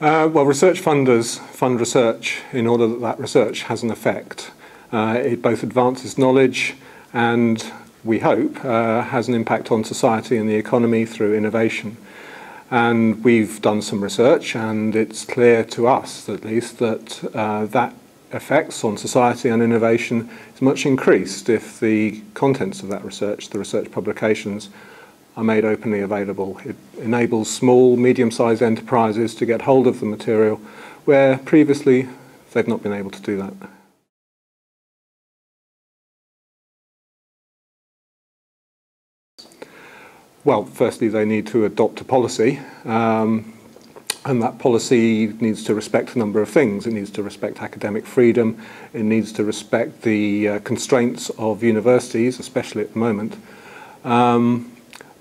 Well, research funders fund research in order that that research has an effect. It both advances knowledge and, we hope, has an impact on society and the economy through innovation. And we've done some research, and it's clear to us, at least, that that effects on society and innovation is much increased if the contents of that research, the research publications, are made openly available. It enables small, medium-sized enterprises to get hold of the material where previously they've not been able to do that. Well, firstly, they need to adopt a policy, and that policy needs to respect a number of things. It needs to respect academic freedom. It needs to respect the constraints of universities, especially at the moment.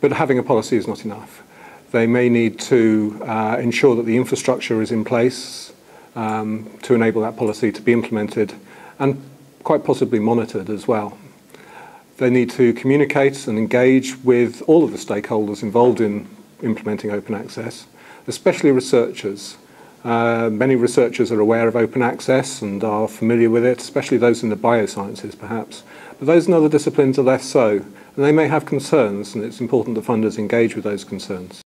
But having a policy is not enough. They may need to ensure that the infrastructure is in place to enable that policy to be implemented and quite possibly monitored as well. They need to communicate and engage with all of the stakeholders involved in implementing open access, especially researchers. Many researchers are aware of open access and are familiar with it, especially those in the biosciences perhaps. But those in other disciplines are less so, and they may have concerns, and it's important that funders engage with those concerns.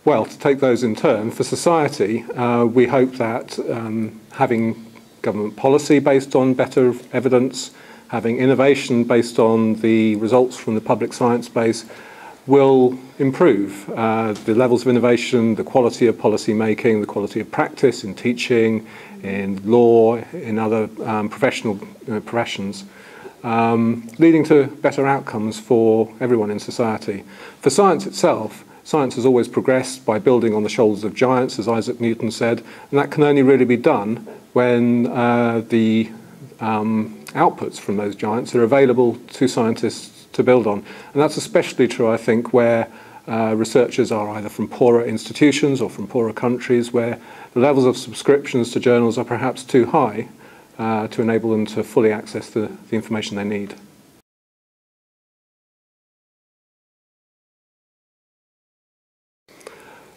Well, to take those in turn, for society, we hope that having government policy based on better evidence, having innovation based on the results from the public science base will improve the levels of innovation, the quality of policy making, the quality of practice in teaching, in law, in other professional professions, leading to better outcomes for everyone in society. For science itself, science has always progressed by building on the shoulders of giants, as Isaac Newton said, and that can only really be done when the outputs from those giants are available to scientists to build on. And that's especially true, I think, where researchers are either from poorer institutions or from poorer countries where the levels of subscriptions to journals are perhaps too high to enable them to fully access the information they need.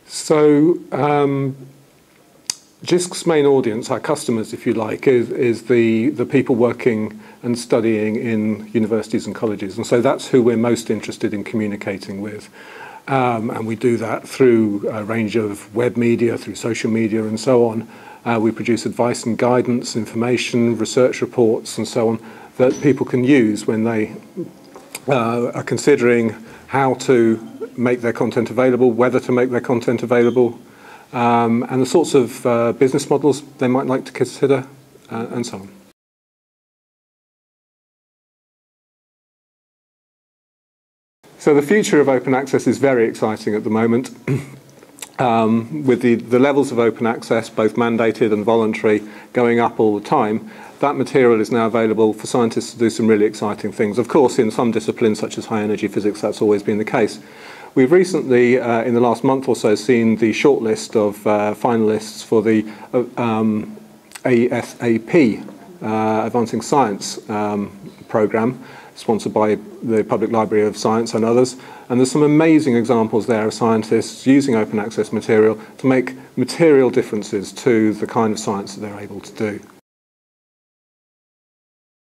So JISC's main audience, our customers if you like, is the people working and studying in universities and colleges, and so that's who we're most interested in communicating with. And we do that through a range of web media, through social media and so on. We produce advice and guidance, information, research reports and so on that people can use when they are considering how to make their content available, whether to make their content available, and the sorts of business models they might like to consider, and so on. So the future of open access is very exciting at the moment. With the levels of open access, both mandated and voluntary, going up all the time, that material is now available for scientists to do some really exciting things. Of course, in some disciplines, such as high energy physics, that's always been the case. We've recently, in the last month or so, seen the shortlist of finalists for the ASAP, Advancing Science programme, sponsored by the Public Library of Science and others. And there's some amazing examples there of scientists using open access material to make material differences to the kind of science that they're able to do.